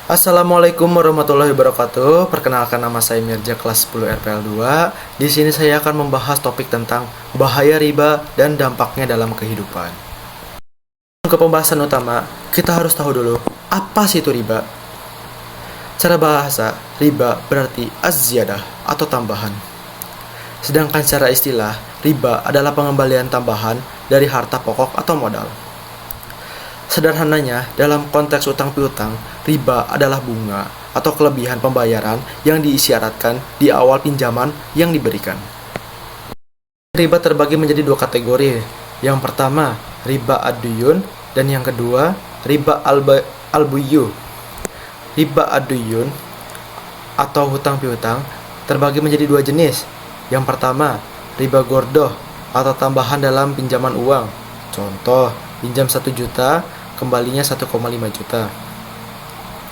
Assalamualaikum warahmatullahi wabarakatuh. Perkenalkan, nama saya Mirja, kelas 10 RPL 2. Di sini saya akan membahas topik tentang bahaya riba dan dampaknya dalam kehidupan. Ke pembahasan utama, kita harus tahu dulu apa sih itu riba. Secara bahasa, riba berarti az-ziyadah atau tambahan. Sedangkan secara istilah, riba adalah pengembalian tambahan dari harta pokok atau modal. Sederhananya, dalam konteks utang piutang, riba adalah bunga atau kelebihan pembayaran yang diisyaratkan di awal pinjaman yang diberikan. Riba terbagi menjadi dua kategori. Yang pertama, riba ad-duyun, dan yang kedua, riba al-buyu. Riba ad-duyun atau hutang piutang terbagi menjadi dua jenis. Yang pertama, riba gordoh atau tambahan dalam pinjaman uang. Contoh, pinjam 1 juta, kembalinya 1,5 juta.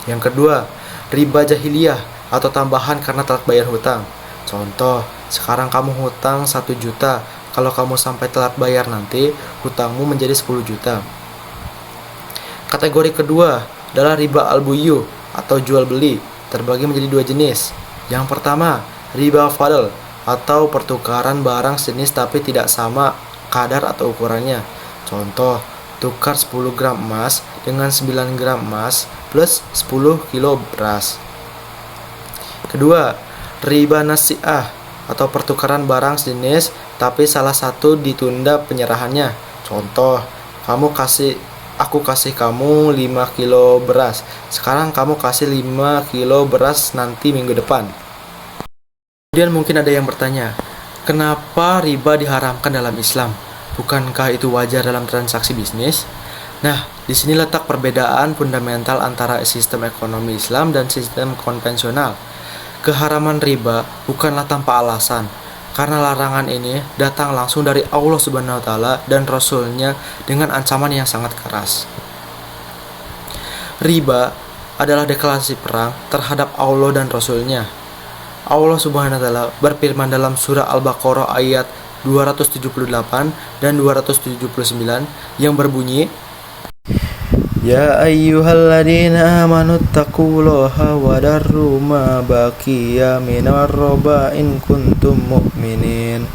Yang kedua, riba jahiliyah atau tambahan karena telat bayar hutang. Contoh, sekarang kamu hutang 1 juta, kalau kamu sampai telat bayar nanti, hutangmu menjadi 10 juta. Kategori kedua adalah riba al-buyu atau jual beli, terbagi menjadi dua jenis. Yang pertama, riba fadl atau pertukaran barang sejenis tapi tidak sama kadar atau ukurannya. Contoh, tukar 10 gram emas dengan 9 gram emas plus 10 kilo beras. Kedua, riba nasi'ah atau pertukaran barang sejenis tapi salah satu ditunda penyerahannya. Contoh, aku kasih kamu 5 kilo beras. Sekarang kamu kasih 5 kilo beras nanti minggu depan. Kemudian mungkin ada yang bertanya, kenapa riba diharamkan dalam Islam? Bukankah itu wajar dalam transaksi bisnis? Nah, di sini letak perbedaan fundamental antara sistem ekonomi Islam dan sistem konvensional. Keharaman riba bukanlah tanpa alasan, karena larangan ini datang langsung dari Allah Subhanahu wa Ta'ala dan Rasul-Nya dengan ancaman yang sangat keras. Riba adalah deklarasi perang terhadap Allah dan Rasul-Nya. Allah Subhanahu wa Ta'ala berfirman dalam surah Al-Baqarah ayat 278 dan 279 yang berbunyi, Ya ayyuhalladzina amanu taqullaha wa darru ma baqiya minar riba in kuntum mu'minin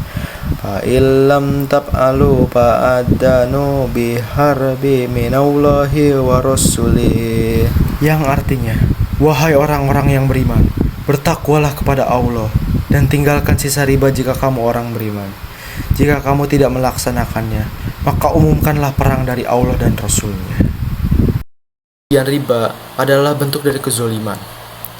fa illam taf'alu fa'adanu biharbi minallahi wa rasulih, yang artinya, wahai orang-orang yang beriman, bertakwalah kepada Allah dan tinggalkan sisa riba jika kamu orang beriman. Jika kamu tidak melaksanakannya, maka umumkanlah perang dari Allah dan Rasul-Nya. Yang riba adalah bentuk dari kezoliman.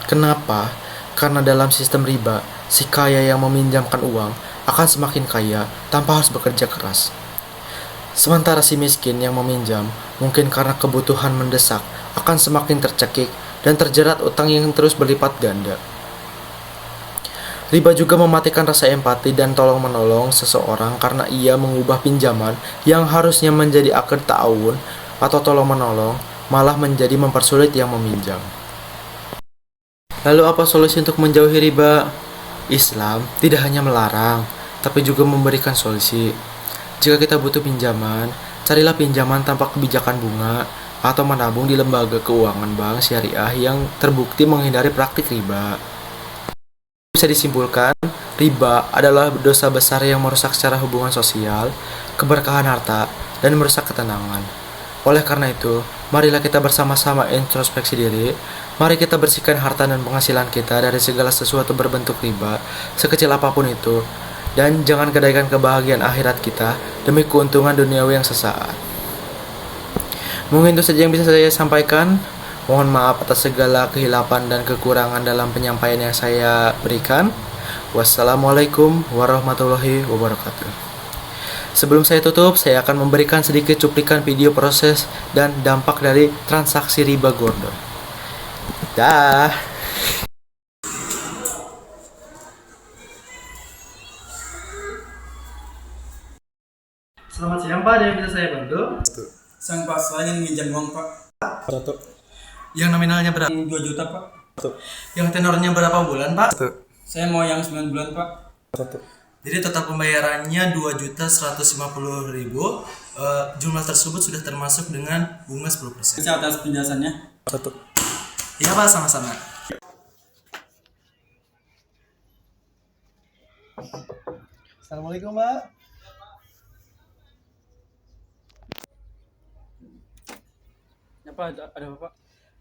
Kenapa? Karena dalam sistem riba, si kaya yang meminjamkan uang akan semakin kaya tanpa harus bekerja keras. Sementara si miskin yang meminjam, mungkin karena kebutuhan mendesak, akan semakin tercekik dan terjerat utang yang terus berlipat ganda. Riba juga mematikan rasa empati dan tolong-menolong seseorang karena ia mengubah pinjaman yang harusnya menjadi akad ta'awun atau tolong-menolong malah menjadi mempersulit yang meminjam. Lalu apa solusi untuk menjauhi riba? Islam tidak hanya melarang, tapi juga memberikan solusi. Jika kita butuh pinjaman, carilah pinjaman tanpa kebijakan bunga atau menabung di lembaga keuangan bank syariah yang terbukti menghindari praktik riba. Bisa disimpulkan, riba adalah dosa besar yang merusak secara hubungan sosial, keberkahan harta, dan merusak ketenangan. Oleh karena itu, marilah kita bersama-sama introspeksi diri. Mari kita bersihkan harta dan penghasilan kita dari segala sesuatu berbentuk riba, sekecil apapun itu. Dan jangan gadaikan kebahagiaan akhirat kita demi keuntungan duniawi yang sesaat. Mungkin itu saja yang bisa saya sampaikan. Mohon maaf atas segala kehilapan dan kekurangan dalam penyampaian yang saya berikan. Wassalamualaikum warahmatullahi wabarakatuh. Sebelum saya tutup, saya akan memberikan sedikit cuplikan video proses dan dampak dari transaksi riba gordoh. Dah. Selamat siang Pak, ada yang bisa saya bantu? Sang Pak, saya ingin minjam uang Pak. Satu. Yang nominalnya berapa? 2 juta Pak. Satu. Yang tenornya berapa bulan Pak? Satu. Saya mau yang 9 bulan Pak. Satu. Jadi total pembayarannya 2.150.000. Jumlah tersebut sudah termasuk dengan bunga 10%. Saya atas penjelasannya. Satu. Iya Pak, sama-sama. Assalamualaikum Mbak. Ya Pak, ada apa Pak?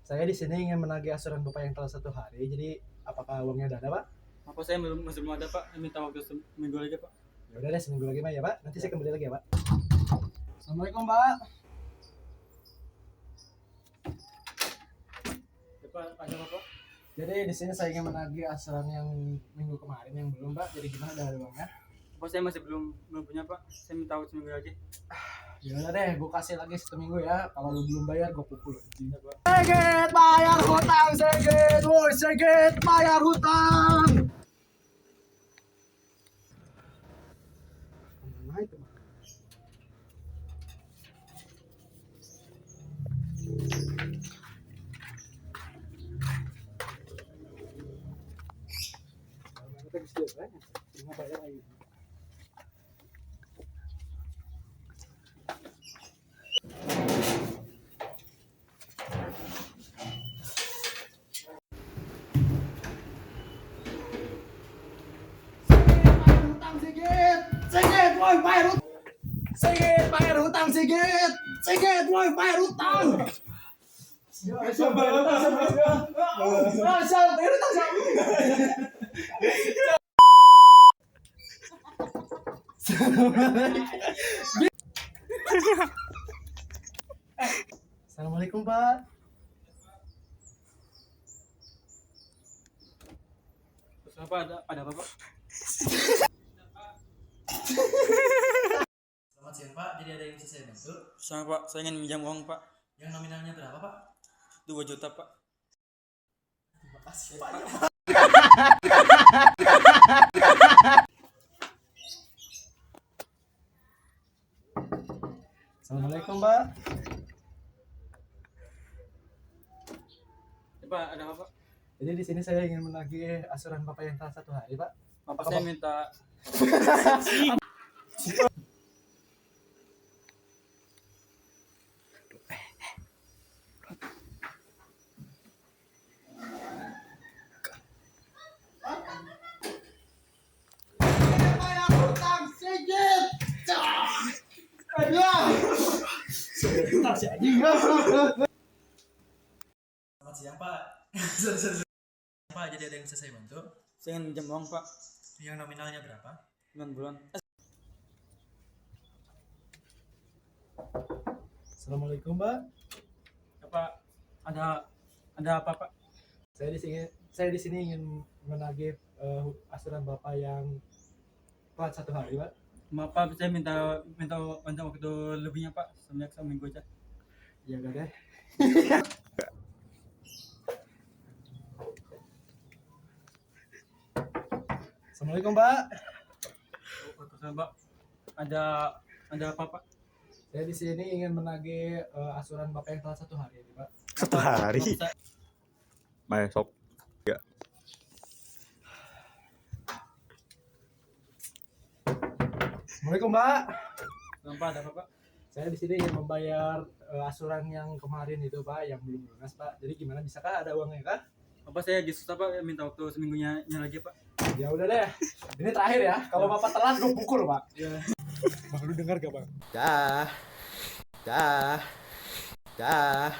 Saya di sini ingin menagih asuran Bapak yang telah 1 hari. Jadi apakah uangnya udah ada Pak? Apa saya masih belum ada Pak? Saya minta waktu seminggu lagi Pak. Ya udah deh, seminggu lagi Pak ya Pak. Nanti saya kembali lagi ya Pak. Assalamualaikum Mbak. Ya Pak, ada apa Pak? Jadi di sini saya ingin menagih asuran yang minggu kemarin yang belum Pak. Jadi gimana, udah ada uangnya? Apa saya masih belum punya Pak? Saya minta waktu seminggu lagi. Ya udah deh, gue kasih lagi 1 minggu ya. Kalau lu belum bayar, gue pukul. Ya Pak. Segit bayar hutang, Segit, woi Segit bayar hutang. Mana itu Pak? Kita bisa lihat kan? Cuma bayar lagi. Sigit, woi bayar hutang. Sigit, bayar hutang, Sigit. Sigit, woi bayar hutang. Siapa bayar hutang? Siapa bayar hutang? Assalamualaikum Pak. Terus apa ada apa Pak? Selamat siang Pak, jadi ada yang bisa saya bantu? Sama Pak, saya ingin minjam uang Pak. Yang nominalnya berapa Pak? 2 juta Pak. Terima kasih Pak. Assalamualaikum Pak. Ya Pak, ada apa Pak? Jadi di sini saya ingin menagih asuran Bapak yang telah 1 hari Pak. Apa saya minta Selamat siang Pak. Pak, jadi ada yang bisa saya bantu? saya ingin minjam uang Pak. Yang nominalnya berapa? 9 bulan. Assalamualaikum Mbak. Ya Pak, ada apa Pak? Saya di sini ingin menagih asuran Bapak yang telat 1 hari Pak. Maaf Pak, saya minta waktu lebihnya Pak, seminggu aja. Ya udah deh. Assalamualaikum Pak. Waalaikumsalam Pak. Ada apa Pak? Saya di sini ingin menagih asuran Bapak yang telah 1 hari ini Pak. 1 hari. Maaf, Besok. Ya. Assalamualaikum Pak. Pak, ada apa Pak? Saya di sini ingin membayar asuran yang kemarin itu Pak, yang belum lunas Pak. Jadi gimana, bisakah ada uangnya kah? Apa saya lagi susah Pak, minta waktu seminggunya lagi Pak. Ya udah deh. Ini terakhir ya. Kalau Bapak telat gue pukul Pak. Ya. Bang, lu dengar gak Bang? Dah. Dah. Dah.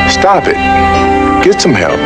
Stop it. Get some help.